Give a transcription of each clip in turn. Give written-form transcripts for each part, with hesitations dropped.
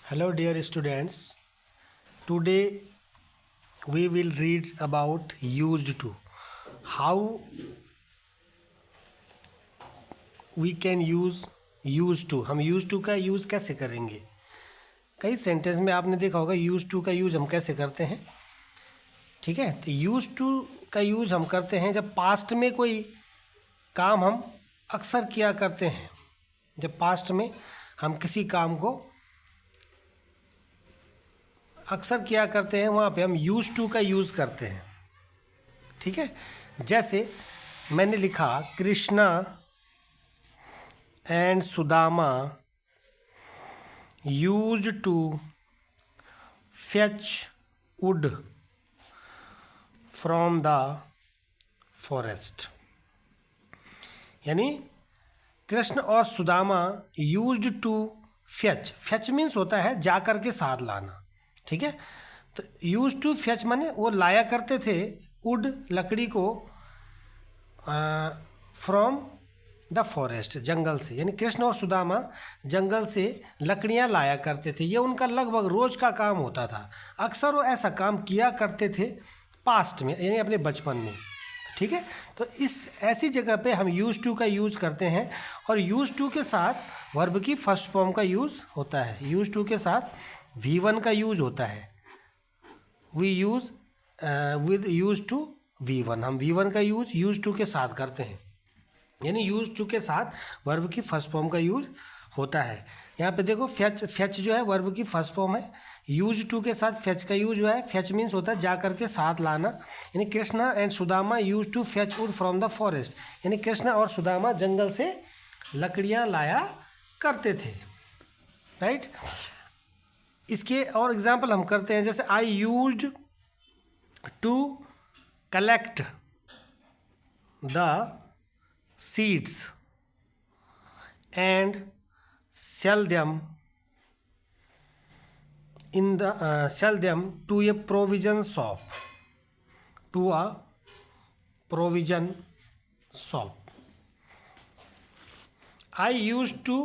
Hello dear students, today we will read about used to. How we can use used to. हम used to का use कैसे करेंगे? कई sentence में आपने देखा होगा used to का यूज़ हम कैसे करते हैं. ठीक है, तो used to का यूज़ हम करते हैं जब पास्ट में कोई काम हम अक्सर किया करते हैं. जब पास्ट में हम किसी काम को अक्सर किया करते हैं वहाँ पे हम यूज टू का यूज़ करते हैं. ठीक है, जैसे मैंने लिखा Krishna and Sudama use to fetch wood from the forest. यानी कृष्ण और Sudama use to fetch. Fetch means होता है जा कर के साथ लाना. ठीक है, तो यूज टू फेच माने वो लाया करते थे वुड लकड़ी को फ्रॉम द फॉरेस्ट जंगल से. यानी कृष्ण और सुदामा जंगल से लकड़ियाँ लाया करते थे. ये उनका लगभग रोज का काम होता था. अक्सर वो ऐसा काम किया करते थे पास्ट में, यानी अपने बचपन में. ठीक है, तो इस ऐसी जगह पे हम यूज टू का यूज़ करते हैं और यूज टू के साथ वर्ब की फर्स्ट फॉर्म का यूज़ होता है. यूज टू के साथ V1 का यूज होता है. We use with use to V1. हम V1 का यूज टू के साथ करते हैं. यानी यूज टू के साथ वर्ब की फर्स्ट फॉर्म का यूज होता है. यहाँ पे देखो फेच. फेच जो है वर्ब की फर्स्ट फॉर्म है. यूज टू के साथ फेच का यूज जो है, फेच मीन्स होता है जा करके साथ लाना. यानी Krishna and Sudama use to fetch wood from the forest. यानी कृष्णा और सुदामा जंगल से लकड़ियाँ लाया करते थे. राइट, इसके और एग्जाम्पल हम करते हैं. जैसे I used to collect the seeds and sell them in the sell them to a provision shop. To a provision shop. I used to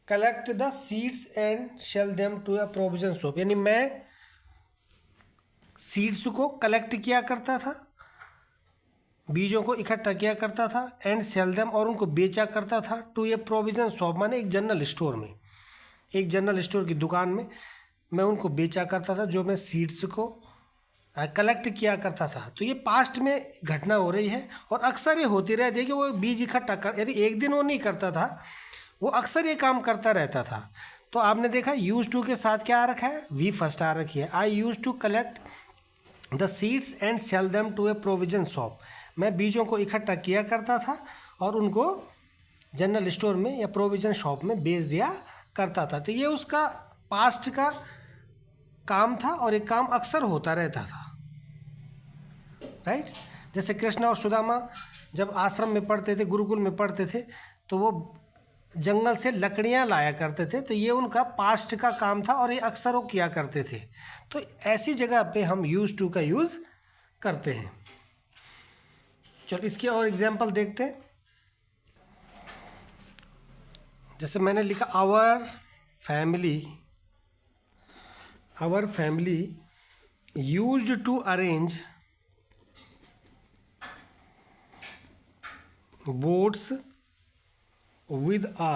collect the seeds and shell them to a provision shop. यानी मैं seeds को collect किया करता था, बीजों को इकट्ठा किया करता था, एंड सेल देम और उनको बेचा करता था, टू ए प्रोविजन शॉप माने एक जनरल स्टोर में, एक जनरल स्टोर की दुकान में मैं उनको बेचा करता था जो मैं सीड्स को कलेक्ट किया करता था. तो ये पास्ट में घटना हो रही है और अक्सर ये होती रहती है कि वो बीज इकट्ठा कर, यदि एक दिन वो नहीं करता था, वो अक्सर ये काम करता रहता था. तो आपने देखा यूज टू के साथ क्या आ रखा है, वी फर्स्ट आ रखी है. I used to collect the seeds and sell them to a provision shop. मैं बीजों को इकट्ठा किया करता था और उनको जनरल स्टोर में या प्रोविजन शॉप में बेच दिया करता था. तो ये उसका पास्ट का काम था और एक काम अक्सर होता रहता था. राइट, जैसे कृष्ण और सुदामा जब आश्रम में पढ़ते थे, गुरुकुल में पढ़ते थे, तो वो जंगल से लकड़ियाँ लाया करते थे. तो ये उनका पास्ट का काम था और ये अक्सर वो किया करते थे. तो ऐसी जगह पे हम यूज टू का यूज़ करते हैं. चलो इसके और एग्जांपल देखते हैं. जैसे मैंने लिखा our family used to arrange boats with a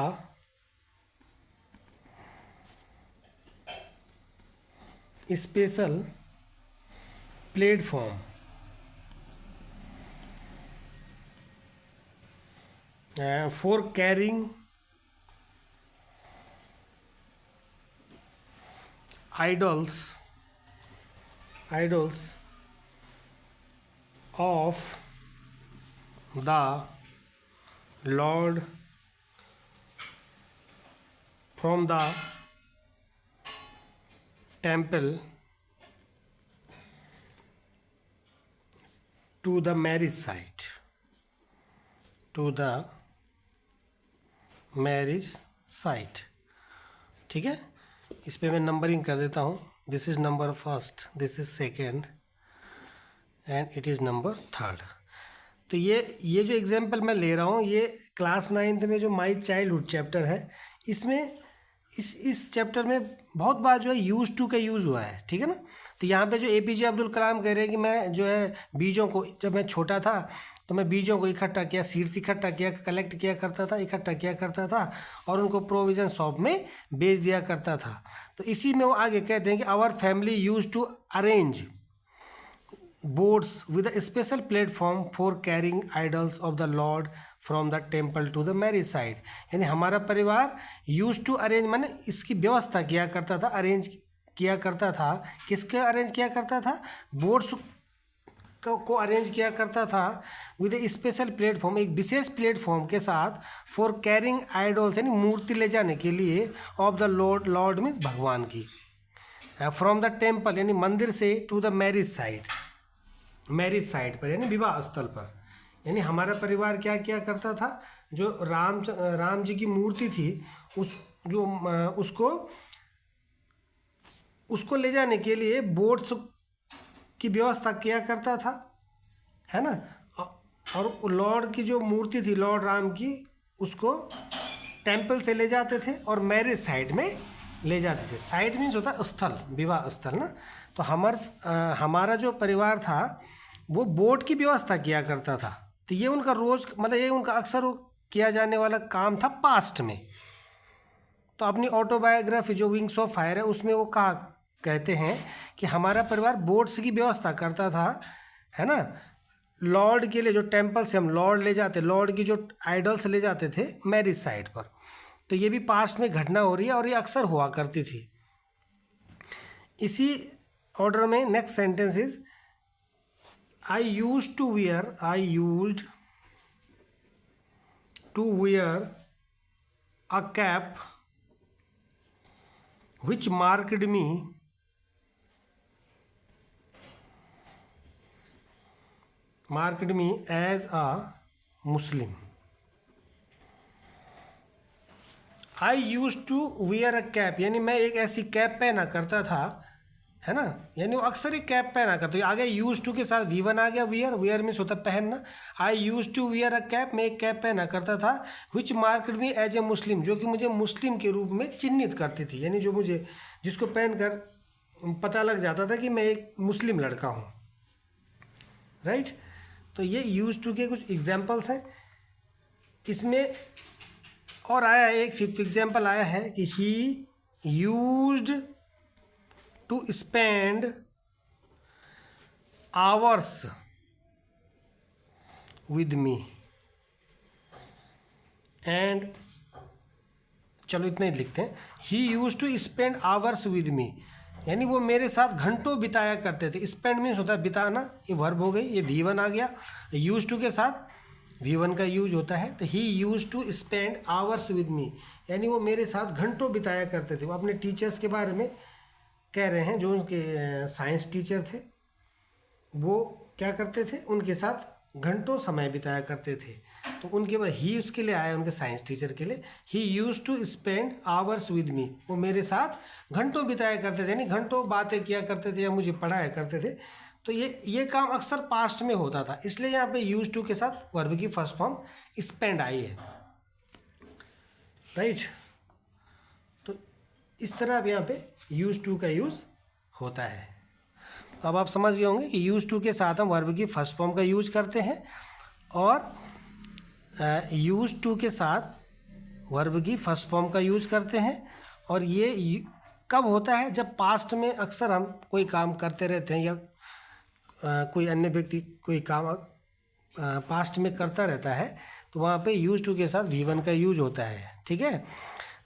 special platform for carrying idols of the Lord from the temple to the marriage site. ठीक है, इस पे मैं नंबरिंग कर देता हूँ. This is number first, this is second and it is number third. तो ये जो एग्जाम्पल मैं ले रहा हूँ ये क्लास 9th में जो माई चाइल्डहुड चैप्टर है इसमें इस चैप्टर में बहुत बार जो है यूज टू का यूज़ हुआ है, ठीक है ना। तो यहाँ पे जो APJ अब्दुल कलाम कह रहे हैं कि मैं जो है बीजों को, जब मैं छोटा था तो मैं बीजों को इकट्ठा किया, सीड्स इकट्ठा किया, कलेक्ट किया करता था, इकट्ठा किया करता था और उनको प्रोविज़न शॉप में बेच दिया करता था। तो इसी में वो आगे कहते हैं कि our family use to arrange boats with a special platform for carrying idols of the Lord from the temple to the marriage side। यानी हमारा परिवार यूज टू अरेंज माने इसकी व्यवस्था किया करता था, अरेंज किया करता था। किसके अरेंज किया करता था? बोट्स को अरेंज किया करता था विद ए स्पेशल प्लेटफॉर्म, एक विशेष प्लेटफॉर्म के साथ, फॉर कैरिंग आइडल्स यानी मूर्ति ले जाने के लिए, of the lord, lord means भगवान की, फ्रॉम द टेम्पल यानी मंदिर से, to the marriage side, marriage site पर यानी विवाह स्थल पर। यानी हमारा परिवार क्या किया करता था, जो राम जी की मूर्ति थी उसको ले जाने के लिए बोट्स की व्यवस्था किया करता था, है ना। और लॉर्ड की जो मूर्ति थी लॉर्ड राम की, उसको टेम्पल से ले जाते थे और मैरिज साइट में ले जाते थे। साइट मीन्स होता है स्थल, विवाह स्थल ना। तो हमारा जो परिवार था वो बोट की व्यवस्था किया करता था। तो ये उनका रोज, मतलब ये उनका अक्सर किया जाने वाला काम था पास्ट में। तो अपनी ऑटोबायोग्राफी जो विंग्स ऑफ फायर है उसमें वो कहते हैं कि हमारा परिवार बोट्स की व्यवस्था करता था, है ना, लॉर्ड के लिए, जो टेम्पल से हम लॉर्ड ले जाते, लॉर्ड की जो आइडल्स ले जाते थे मैरिज साइट पर। तो ये भी पास्ट में घटना हो रही है और ये अक्सर हुआ करती थी। इसी ऑर्डर में next sentence is I used to wear a cap which marked me as a Muslim। I used to wear a cap यानी मैं एक ऐसी कैप पहना करता था, है ना। यानी वो अक्सर ही कैप पहना करते हैं। आगे यूज टू के साथ V1 आ गया, वियर मीन्स होता है पहनना। I used to wear a cap, मैं एक कैप पहना करता था, विच मार्केड मी एज ए मुस्लिम, जो कि मुझे मुस्लिम के रूप में चिन्हित करती थी। यानी जो मुझे, जिसको पहनकर पता लग जाता था कि मैं एक मुस्लिम लड़का हूँ, राइट। तो ये यूज टू के कुछ एग्जाम्पल्स हैं। इसमें और आया है एक फिफ्थ एग्जाम्पल आया है कि ही used to spend hours with me and, चलो इतना ही लिखते हैं, he used to spend hours with me यानी वो मेरे साथ घंटों बिताया करते थे। स्पेंड मीन्स होता है बिताना, ये वर्ब हो गई, ये V1 आ गया। यूज टू के साथ V1 का यूज होता है। तो he used to spend hours with me यानी वो मेरे साथ घंटों बिताया करते थे। वो अपने टीचर्स के बारे में कह रहे हैं, जो उनके साइंस टीचर थे वो क्या करते थे, उनके साथ घंटों समय बिताया करते थे। तो उनके बाद ही उसके लिए आया, उनके साइंस टीचर के लिए, he used to spend hours with me, वो मेरे साथ घंटों बिताया करते थे, यानी घंटों बातें किया करते थे या मुझे पढ़ाया करते थे। तो ये काम अक्सर पास्ट में होता था, इसलिए यहाँ पे यूज टू के साथ वर्ब की फर्स्ट फॉर्म स्पेंड आई है, राइट। तो इस तरह अब यहाँ पे यूज टू का यूज़ होता है। तो अब आप समझ गए होंगे कि यूज टू के साथ हम वर्ब की फर्स्ट फॉर्म का यूज करते हैं और यूज टू के साथ वर्ब की फर्स्ट फॉर्म का यूज करते हैं। और ये कब होता है, जब पास्ट में अक्सर हम कोई काम करते रहते हैं या कोई अन्य व्यक्ति कोई काम पास्ट में करता रहता है, तो वहाँ पे यूज टू के साथ V1 का यूज होता है, ठीक है।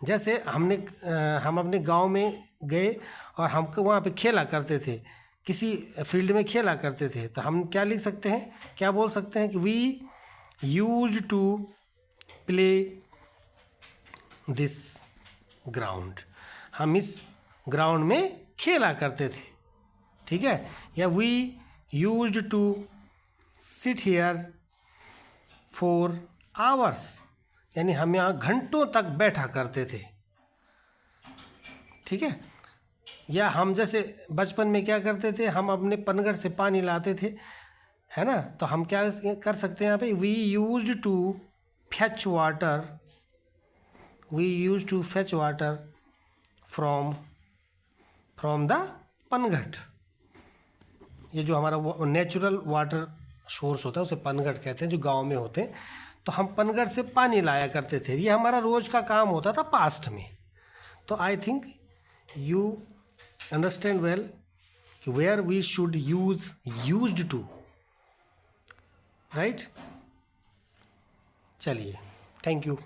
जैसे हम अपने गांव में गए और हमको वहाँ पे खेला करते थे, किसी फील्ड में खेला करते थे, तो हम क्या लिख सकते हैं, क्या बोल सकते हैं कि we use to play this ground, हम इस ग्राउंड में खेला करते थे, ठीक है। या we use to sit here for hours यानी हम यहाँ घंटों तक बैठा करते थे, ठीक है। या हम जैसे बचपन में क्या करते थे, हम अपने पनघट से पानी लाते थे, है ना। तो हम क्या कर सकते हैं यहाँ पे, we use to fetch water, we use to fetch water from the पनघट। ये जो हमारा नेचुरल वाटर सोर्स होता है उसे पनघट कहते हैं, जो गांव में होते हैं। तो हम पनघट से पानी लाया करते थे, ये हमारा रोज का काम होता था पास्ट में। तो I think you understand well where we should use used to, right. चलिए, थैंक यू।